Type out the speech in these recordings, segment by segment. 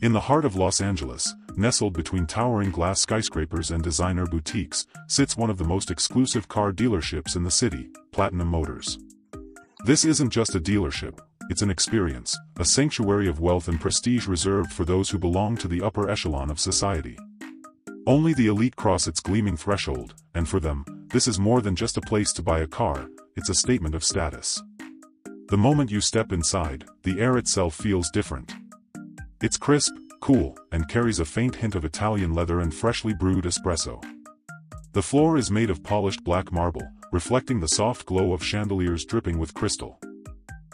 In the heart of Los Angeles, nestled between towering glass skyscrapers and designer boutiques, sits one of the most exclusive car dealerships in the city, Platinum Motors. This isn't just a dealership, it's an experience, a sanctuary of wealth and prestige reserved for those who belong to the upper echelon of society. Only the elite cross its gleaming threshold, and for them, this is more than just a place to buy a car, it's a statement of status. The moment you step inside, the air itself feels different. It's crisp, cool, and carries a faint hint of Italian leather and freshly brewed espresso. The floor is made of polished black marble, reflecting the soft glow of chandeliers dripping with crystal.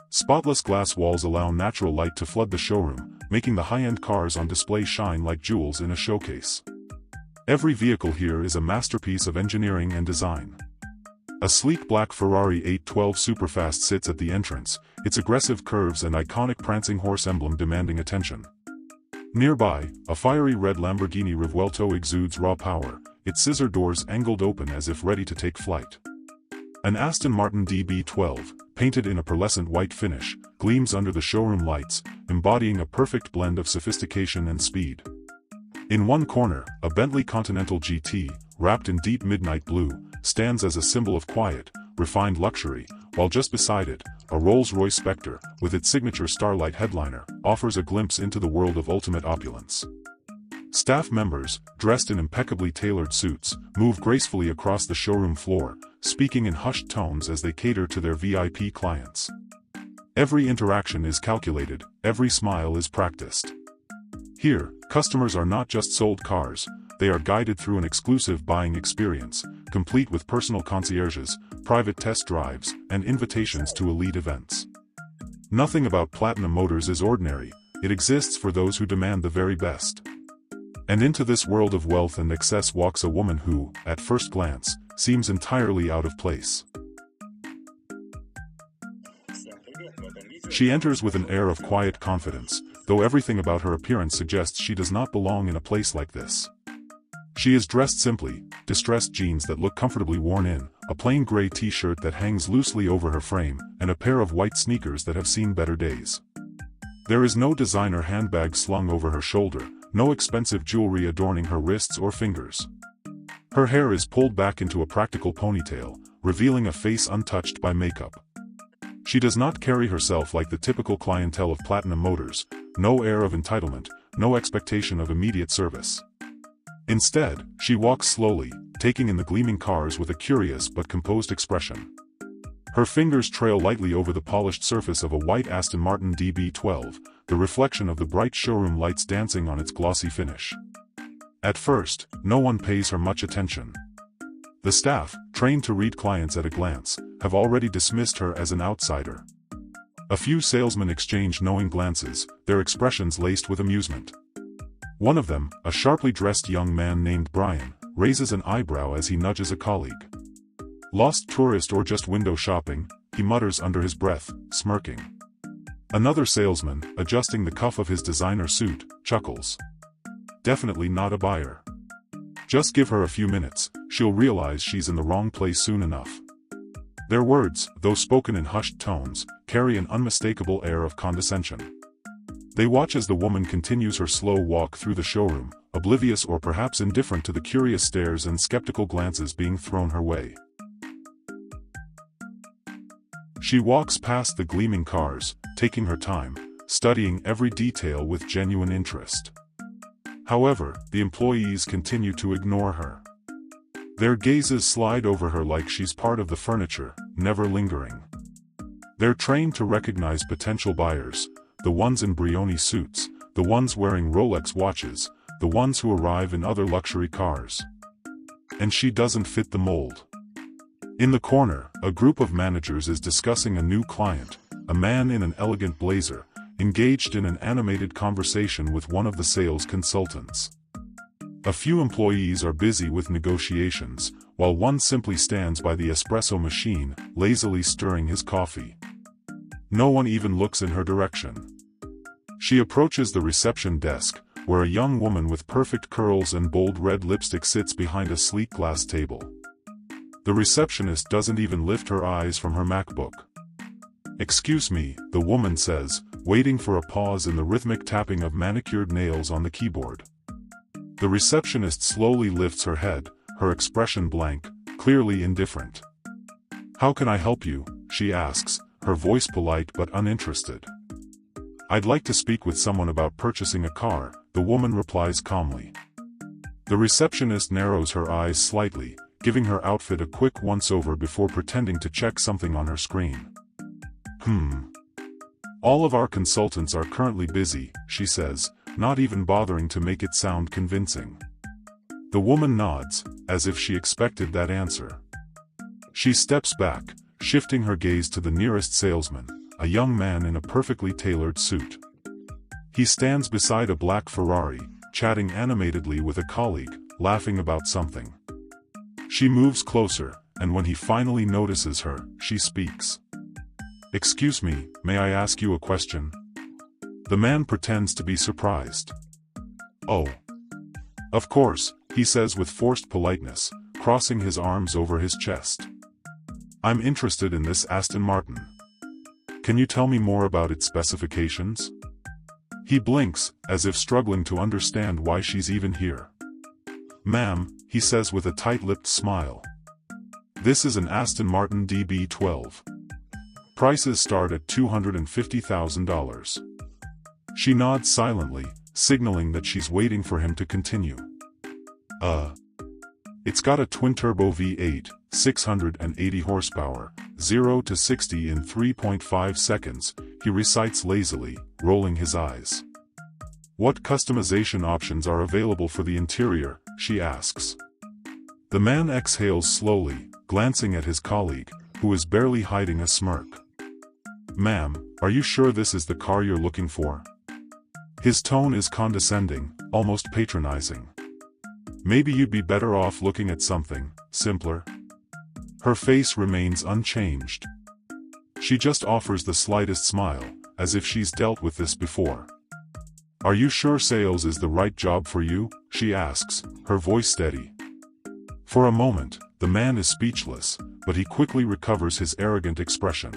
Spotless glass walls allow natural light to flood the showroom, making the high-end cars on display shine like jewels in a showcase. Every vehicle here is a masterpiece of engineering and design. A sleek black Ferrari 812 Superfast sits at the entrance, its aggressive curves and iconic prancing horse emblem demanding attention. Nearby, a fiery red Lamborghini Revuelto exudes raw power, its scissor doors angled open as if ready to take flight. An Aston Martin DB12, painted in a pearlescent white finish, gleams under the showroom lights, embodying a perfect blend of sophistication and speed. In one corner, a Bentley Continental GT, wrapped in deep midnight blue, stands as a symbol of quiet, refined luxury, while just beside it, a Rolls-Royce Spectre, with its signature starlight headliner, offers a glimpse into the world of ultimate opulence. Staff members, dressed in impeccably tailored suits, move gracefully across the showroom floor, speaking in hushed tones as they cater to their VIP clients. Every interaction is calculated, every smile is practiced. Here, customers are not just sold cars, they are guided through an exclusive buying experience, complete with personal concierges, private test drives, and invitations to elite events. Nothing about Platinum Motors is ordinary, it exists for those who demand the very best. And into this world of wealth and excess walks a woman who, at first glance, seems entirely out of place. She enters with an air of quiet confidence, though everything about her appearance suggests she does not belong in a place like this. She is dressed simply, distressed jeans that look comfortably worn in, a plain gray t-shirt that hangs loosely over her frame, and a pair of white sneakers that have seen better days. There is no designer handbag slung over her shoulder, no expensive jewelry adorning her wrists or fingers. Her hair is pulled back into a practical ponytail, revealing a face untouched by makeup. She does not carry herself like the typical clientele of Platinum Motors, no air of entitlement, no expectation of immediate service. Instead, she walks slowly, taking in the gleaming cars with a curious but composed expression. Her fingers trail lightly over the polished surface of a white Aston Martin DB12, the reflection of the bright showroom lights dancing on its glossy finish. At first, no one pays her much attention. The staff, trained to read clients at a glance, have already dismissed her as an outsider. A few salesmen exchange knowing glances, their expressions laced with amusement. One of them, a sharply dressed young man named Brian, raises an eyebrow as he nudges a colleague. Lost tourist or just window shopping, he mutters under his breath, smirking. Another salesman, adjusting the cuff of his designer suit, chuckles. Definitely not a buyer. Just give her a few minutes, she'll realize she's in the wrong place soon enough. Their words, though spoken in hushed tones, carry an unmistakable air of condescension. They watch as the woman continues her slow walk through the showroom, oblivious or perhaps indifferent to the curious stares and skeptical glances being thrown her way. She walks past the gleaming cars, taking her time, studying every detail with genuine interest. However, the employees continue to ignore her. Their gazes slide over her like she's part of the furniture, never lingering. They're trained to recognize potential buyers, the ones in Brioni suits, the ones wearing Rolex watches, the ones who arrive in other luxury cars. And she doesn't fit the mold. In the corner, a group of managers is discussing a new client, a man in an elegant blazer, engaged in an animated conversation with one of the sales consultants. A few employees are busy with negotiations, while one simply stands by the espresso machine, lazily stirring his coffee. No one even looks in her direction. She approaches the reception desk, where a young woman with perfect curls and bold red lipstick sits behind a sleek glass table. The receptionist doesn't even lift her eyes from her MacBook. "Excuse me," the woman says, waiting for a pause in the rhythmic tapping of manicured nails on the keyboard. The receptionist slowly lifts her head, her expression blank, clearly indifferent. "How can I help you?" she asks, her voice polite but uninterested. "I'd like to speak with someone about purchasing a car," the woman replies calmly. The receptionist narrows her eyes slightly, giving her outfit a quick once-over before pretending to check something on her screen. "All of our consultants are currently busy," she says, not even bothering to make it sound convincing. The woman nods, as if she expected that answer. She steps back, shifting her gaze to the nearest salesman, a young man in a perfectly tailored suit. He stands beside a black Ferrari, chatting animatedly with a colleague, laughing about something. She moves closer, and when he finally notices her, she speaks. "Excuse me, may I ask you a question?" The man pretends to be surprised. "Oh. Of course," he says with forced politeness, crossing his arms over his chest. "I'm interested in this Aston Martin. Can you tell me more about its specifications?" He blinks, as if struggling to understand why she's even here. "Ma'am," he says with a tight-lipped smile. "This is an Aston Martin DB12. Prices start at $250,000. She nods silently, signaling that she's waiting for him to continue. It's got a twin-turbo V8, 680 horsepower, 0 to 60 in 3.5 seconds, he recites lazily, rolling his eyes. "What customization options are available for the interior?" she asks. The man exhales slowly, glancing at his colleague, who is barely hiding a smirk. "Ma'am, are you sure this is the car you're looking for?" His tone is condescending, almost patronizing. "Maybe you'd be better off looking at something simpler." Her face remains unchanged. She just offers the slightest smile, as if she's dealt with this before. "Are you sure sales is the right job for you?" she asks, her voice steady. For a moment, the man is speechless, but he quickly recovers his arrogant expression.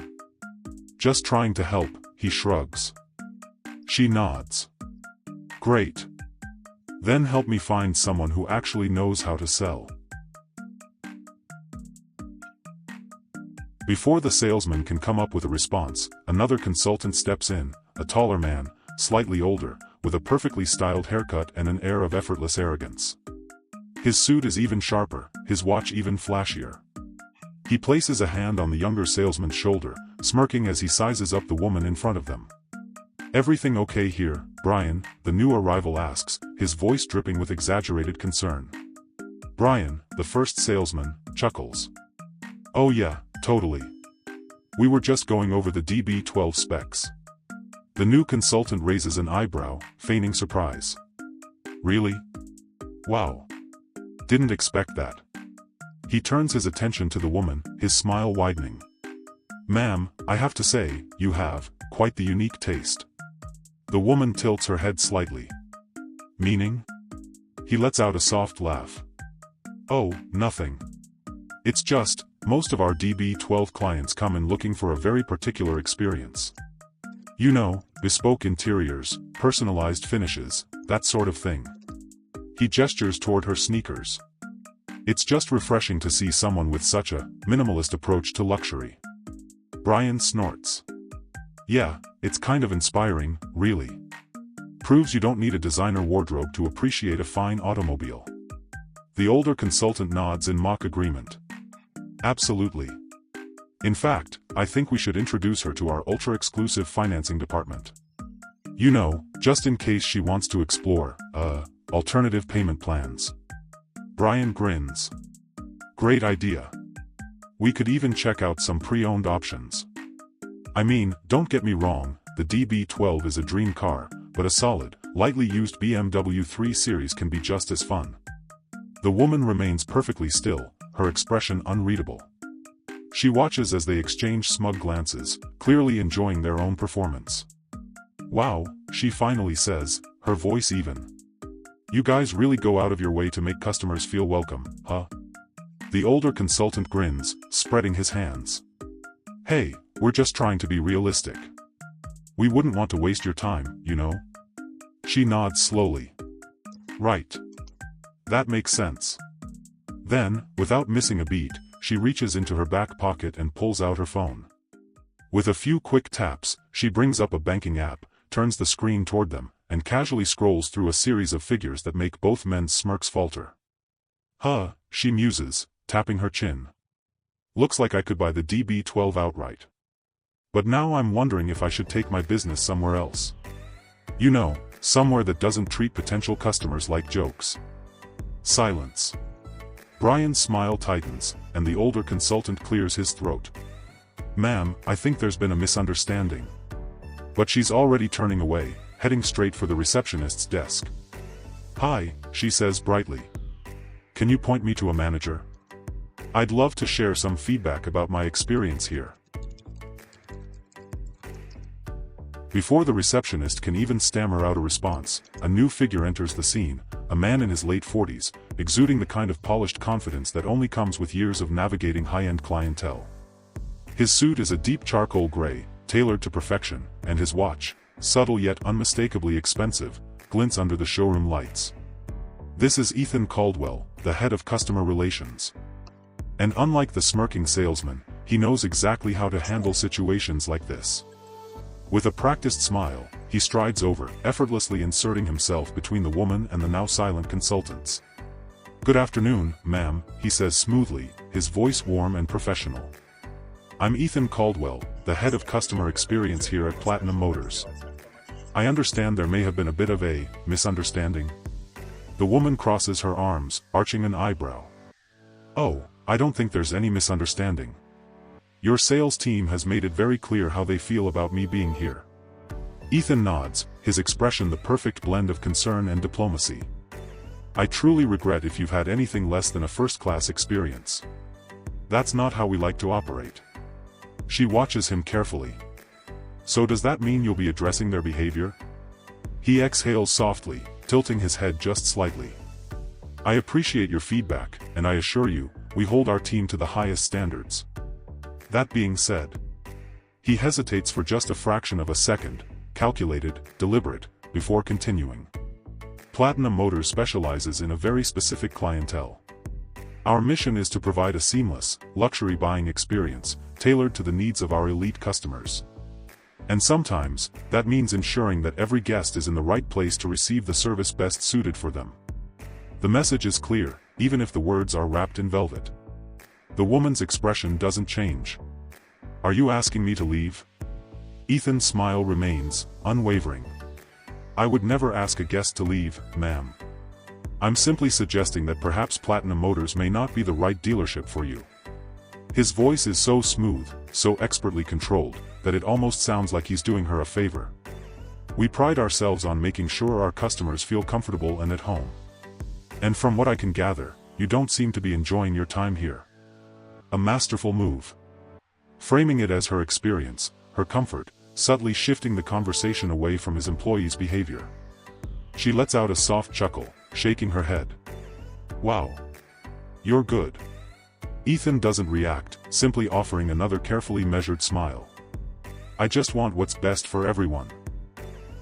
"Just trying to help," he shrugs. She nods. "Great. Then help me find someone who actually knows how to sell." Before the salesman can come up with a response, another consultant steps in, a taller man, slightly older, with a perfectly styled haircut and an air of effortless arrogance. His suit is even sharper, his watch even flashier. He places a hand on the younger salesman's shoulder, smirking as he sizes up the woman in front of them. "Everything okay here, Brian?" the new arrival asks, his voice dripping with exaggerated concern. Brian, the first salesman, chuckles. "Oh yeah, totally. We were just going over the DB12 specs." The new consultant raises an eyebrow, feigning surprise. "Really? Wow. Didn't expect that." He turns his attention to the woman, his smile widening. "Ma'am, I have to say, you have quite the unique taste." The woman tilts her head slightly. "Meaning?" He lets out a soft laugh. "Oh, nothing. It's just, most of our DB12 clients come in looking for a very particular experience. You know, bespoke interiors, personalized finishes, that sort of thing." He gestures toward her sneakers. "It's just refreshing to see someone with such a minimalist approach to luxury." Brian snorts. "Yeah, it's kind of inspiring, really. Proves you don't need a designer wardrobe to appreciate a fine automobile." The older consultant nods in mock agreement. "Absolutely. In fact, I think we should introduce her to our ultra-exclusive financing department. You know, just in case she wants to explore, alternative payment plans." Brian grins. "Great idea. We could even check out some pre-owned options. I mean, don't get me wrong, the DB12 is a dream car, but a solid, lightly used BMW 3 Series can be just as fun." The woman remains perfectly still, her expression unreadable. She watches as they exchange smug glances, clearly enjoying their own performance. "Wow," she finally says, her voice even. "You guys really go out of your way to make customers feel welcome, huh?" The older consultant grins, spreading his hands. "Hey, We're just trying to be realistic. We wouldn't want to waste your time, you know? She nods slowly. Right. That makes sense. Then, without missing a beat, she reaches into her back pocket and pulls out her phone. With a few quick taps, she brings up a banking app, turns the screen toward them, and casually scrolls through a series of figures that make both men's smirks falter. Huh, she muses, tapping her chin. Looks like I could buy the DB12 outright. But now I'm wondering if I should take my business somewhere else. You know, somewhere that doesn't treat potential customers like jokes. Silence. Brian's smile tightens, and the older consultant clears his throat. Ma'am, I think there's been a misunderstanding. But she's already turning away, heading straight for the receptionist's desk. Hi, she says brightly. Can you point me to a manager? I'd love to share some feedback about my experience here. Before the receptionist can even stammer out a response, a new figure enters the scene, a man in his late 40s, exuding the kind of polished confidence that only comes with years of navigating high-end clientele. His suit is a deep charcoal gray, tailored to perfection, and his watch, subtle yet unmistakably expensive, glints under the showroom lights. This is Ethan Caldwell, the head of customer relations. And unlike the smirking salesman, he knows exactly how to handle situations like this. With a practiced smile, he strides over, effortlessly inserting himself between the woman and the now silent consultants. Good afternoon, ma'am, he says smoothly, his voice warm and professional. I'm Ethan Caldwell, the head of customer experience here at Platinum Motors. I understand there may have been a bit of a misunderstanding. The woman crosses her arms, arching an eyebrow. Oh, I don't think there's any misunderstanding. Your sales team has made it very clear how they feel about me being here. Ethan nods, his expression the perfect blend of concern and diplomacy. I truly regret if you've had anything less than a first-class experience. That's not how we like to operate. She watches him carefully. So does that mean you'll be addressing their behavior? He exhales softly, tilting his head just slightly. I appreciate your feedback, and I assure you, we hold our team to the highest standards. That being said, he hesitates for just a fraction of a second, calculated, deliberate, before continuing. Platinum Motors specializes in a very specific clientele. Our mission is to provide a seamless, luxury buying experience, tailored to the needs of our elite customers. And sometimes, that means ensuring that every guest is in the right place to receive the service best suited for them. The message is clear, even if the words are wrapped in velvet. The woman's expression doesn't change. Are you asking me to leave? Ethan's smile remains, unwavering. I would never ask a guest to leave, ma'am. I'm simply suggesting that perhaps Platinum Motors may not be the right dealership for you. His voice is so smooth, so expertly controlled, that it almost sounds like he's doing her a favor. We pride ourselves on making sure our customers feel comfortable and at home. And from what I can gather, you don't seem to be enjoying your time here. A masterful move. Framing it as her experience, her comfort, subtly shifting the conversation away from his employee's behavior. She lets out a soft chuckle, shaking her head. Wow. You're good. Ethan doesn't react, simply offering another carefully measured smile. I just want what's best for everyone.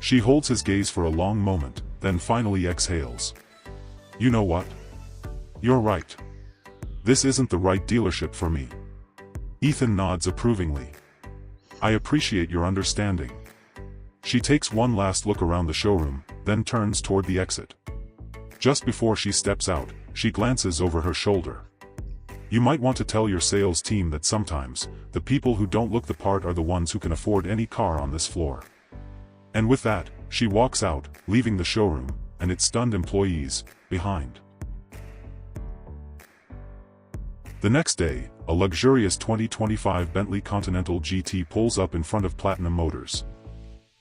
She holds his gaze for a long moment, then finally exhales. You know what? You're right. This isn't the right dealership for me. Ethan nods approvingly. I appreciate your understanding. She takes one last look around the showroom, then turns toward the exit. Just before she steps out, she glances over her shoulder. You might want to tell your sales team that sometimes, the people who don't look the part are the ones who can afford any car on this floor. And with that, she walks out, leaving the showroom, and its stunned employees behind. The next day, a luxurious 2025 Bentley Continental GT pulls up in front of Platinum Motors.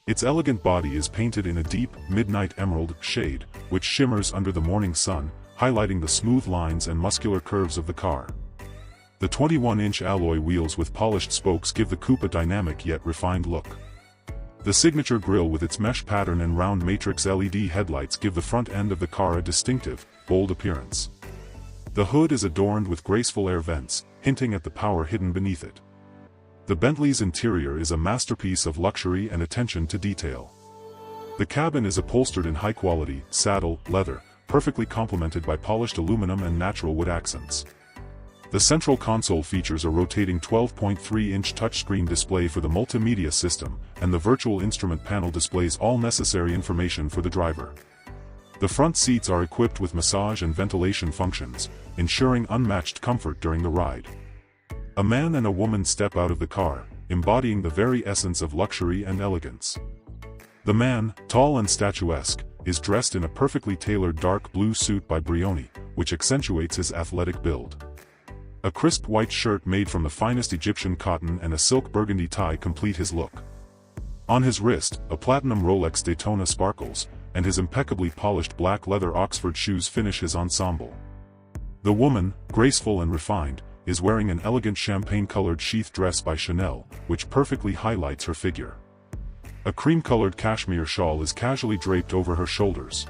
Its elegant body is painted in a deep, midnight emerald shade, which shimmers under the morning sun, highlighting the smooth lines and muscular curves of the car. The 21-inch alloy wheels with polished spokes give the coupe a dynamic yet refined look. The signature grille with its mesh pattern and round matrix LED headlights give the front end of the car a distinctive, bold appearance. The hood is adorned with graceful air vents, hinting at the power hidden beneath it. The Bentley's interior is a masterpiece of luxury and attention to detail. The cabin is upholstered in high-quality, saddle, leather, perfectly complemented by polished aluminum and natural wood accents. The central console features a rotating 12.3-inch touchscreen display for the multimedia system, and the virtual instrument panel displays all necessary information for the driver. The front seats are equipped with massage and ventilation functions, ensuring unmatched comfort during the ride. A man and a woman step out of the car, embodying the very essence of luxury and elegance. The man, tall and statuesque, is dressed in a perfectly tailored dark blue suit by Brioni, which accentuates his athletic build. A crisp white shirt made from the finest Egyptian cotton and a silk burgundy tie complete his look. On his wrist, a platinum Rolex Daytona sparkles, and his impeccably polished black leather Oxford shoes finish his ensemble. The woman, graceful and refined, is wearing an elegant champagne-colored sheath dress by Chanel, which perfectly highlights her figure. A cream-colored cashmere shawl is casually draped over her shoulders.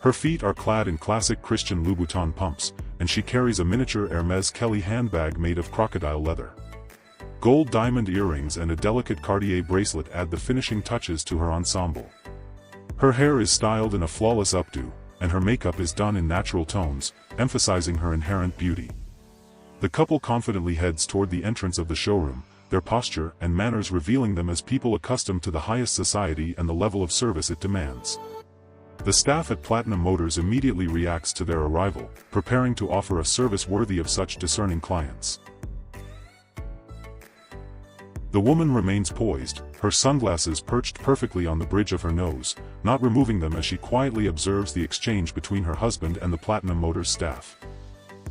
Her feet are clad in classic Christian Louboutin pumps, and she carries a miniature Hermès Kelly handbag made of crocodile leather. Gold diamond earrings and a delicate Cartier bracelet add the finishing touches to her ensemble. Her hair is styled in a flawless updo, and her makeup is done in natural tones, emphasizing her inherent beauty. The couple confidently heads toward the entrance of the showroom, their posture and manners revealing them as people accustomed to the highest society and the level of service it demands. The staff at Platinum Motors immediately reacts to their arrival, preparing to offer a service worthy of such discerning clients. The woman remains poised, her sunglasses perched perfectly on the bridge of her nose, not removing them as she quietly observes the exchange between her husband and the Platinum Motors staff.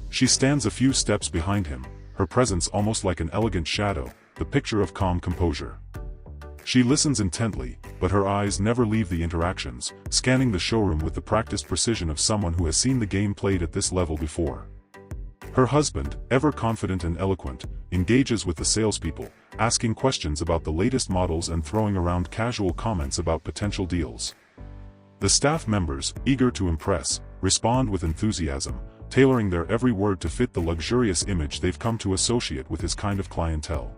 She stands a few steps behind him, her presence almost like an elegant shadow, the picture of calm composure. She listens intently, but her eyes never leave the interactions, scanning the showroom with the practiced precision of someone who has seen the game played at this level before. Her husband, ever confident and eloquent, engages with the salespeople, asking questions about the latest models and throwing around casual comments about potential deals. The staff members, eager to impress, respond with enthusiasm, tailoring their every word to fit the luxurious image they've come to associate with his kind of clientele.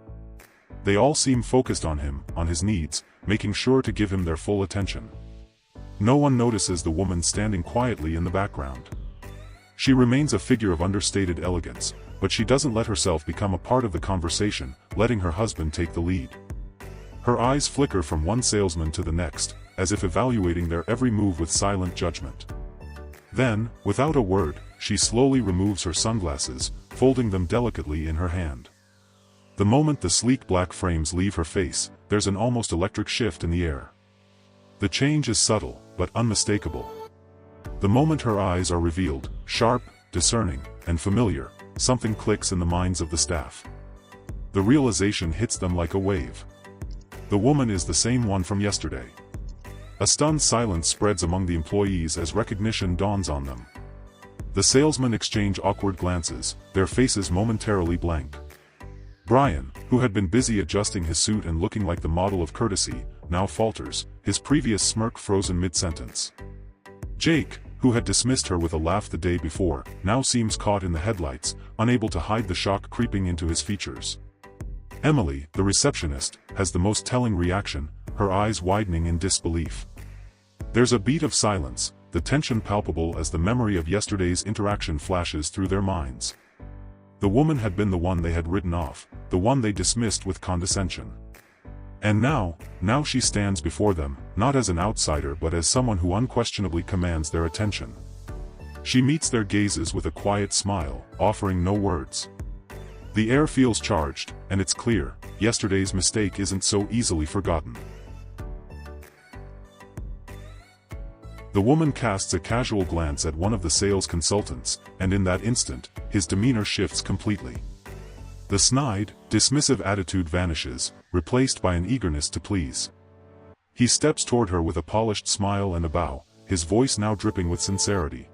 They all seem focused on him, on his needs, making sure to give him their full attention. No one notices the woman standing quietly in the background. She remains a figure of understated elegance, but she doesn't let herself become a part of the conversation, letting her husband take the lead. Her eyes flicker from one salesman to the next, as if evaluating their every move with silent judgment. Then, without a word, she slowly removes her sunglasses, folding them delicately in her hand. The moment the sleek black frames leave her face, there's an almost electric shift in the air. The change is subtle, but unmistakable. The moment her eyes are revealed, sharp, discerning, and familiar, something clicks in the minds of the staff. The realization hits them like a wave. The woman is the same one from yesterday. A stunned silence spreads among the employees as recognition dawns on them. The salesmen exchange awkward glances, their faces momentarily blank. Brian, who had been busy adjusting his suit and looking like the model of courtesy, now falters, his previous smirk frozen mid-sentence. Jake, who had dismissed her with a laugh the day before, now seems caught in the headlights, unable to hide the shock creeping into his features. Emily, the receptionist, has the most telling reaction, her eyes widening in disbelief. There's a beat of silence, the tension palpable as the memory of yesterday's interaction flashes through their minds. The woman had been the one they had written off, the one they dismissed with condescension. And now she stands before them, not as an outsider but as someone who unquestionably commands their attention. She meets their gazes with a quiet smile, offering no words. The air feels charged, and it's clear, yesterday's mistake isn't so easily forgotten. The woman casts a casual glance at one of the sales consultants, and in that instant, his demeanor shifts completely. The snide, dismissive attitude vanishes, replaced by an eagerness to please. He steps toward her with a polished smile and a bow, his voice now dripping with sincerity.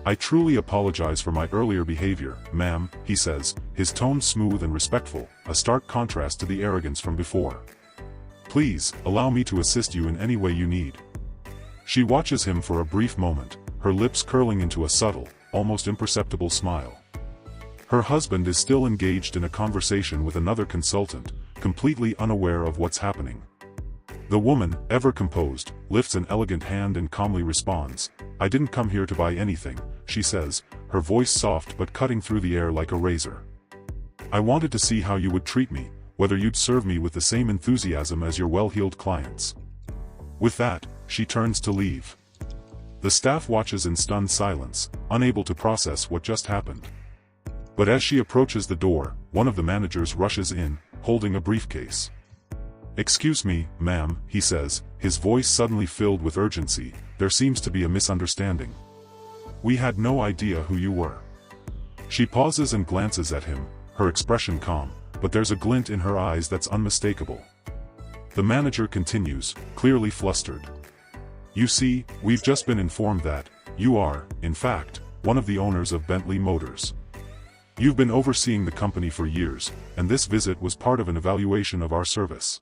"I truly apologize for my earlier behavior, ma'am," he says, his tone smooth and respectful, a stark contrast to the arrogance from before. "Please, allow me to assist you in any way you need." She watches him for a brief moment, her lips curling into a subtle, almost imperceptible smile. Her husband is still engaged in a conversation with another consultant, completely unaware of what's happening. The woman, ever composed, lifts an elegant hand and calmly responds, "I didn't come here to buy anything," she says, her voice soft but cutting through the air like a razor. "I wanted to see how you would treat me, whether you'd serve me with the same enthusiasm as your well-heeled clients." With that, she turns to leave. The staff watches in stunned silence, unable to process what just happened. But as she approaches the door, one of the managers rushes in, holding a briefcase. "Excuse me, ma'am," he says, his voice suddenly filled with urgency, "there seems to be a misunderstanding. We had no idea who you were." She pauses and glances at him, her expression calm, but there's a glint in her eyes that's unmistakable. The manager continues, clearly flustered. "You see, we've just been informed that you are, in fact, one of the owners of Bentley Motors. You've been overseeing the company for years, and this visit was part of an evaluation of our service.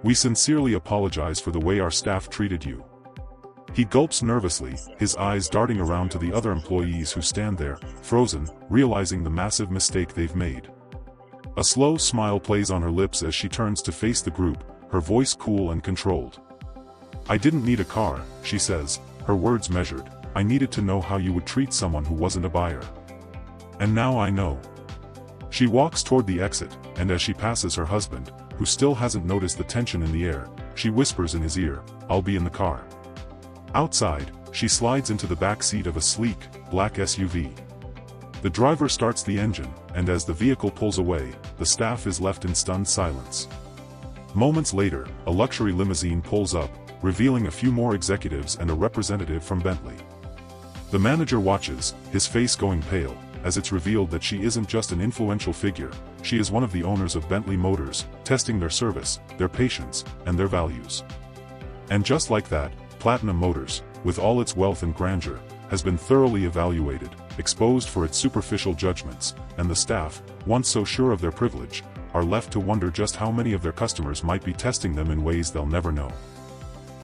We sincerely apologize for the way our staff treated you." He gulps nervously, his eyes darting around to the other employees who stand there, frozen, realizing the massive mistake they've made. A slow smile plays on her lips as she turns to face the group, her voice cool and controlled. "I didn't need a car," she says, her words measured. "I needed to know how you would treat someone who wasn't a buyer. And now I know." She walks toward the exit, and as she passes her husband, who still hasn't noticed the tension in the air, she whispers in his ear, "I'll be in the car." Outside, she slides into the back seat of a sleek, black SUV. The driver starts the engine, and as the vehicle pulls away, the staff is left in stunned silence. Moments later, a luxury limousine pulls up, revealing a few more executives and a representative from Bentley. The manager watches, his face going pale, as it's revealed that she isn't just an influential figure, she is one of the owners of Bentley Motors, testing their service, their patience, and their values. And just like that, Platinum Motors, with all its wealth and grandeur, has been thoroughly evaluated, exposed for its superficial judgments, and the staff, once so sure of their privilege, are left to wonder just how many of their customers might be testing them in ways they'll never know.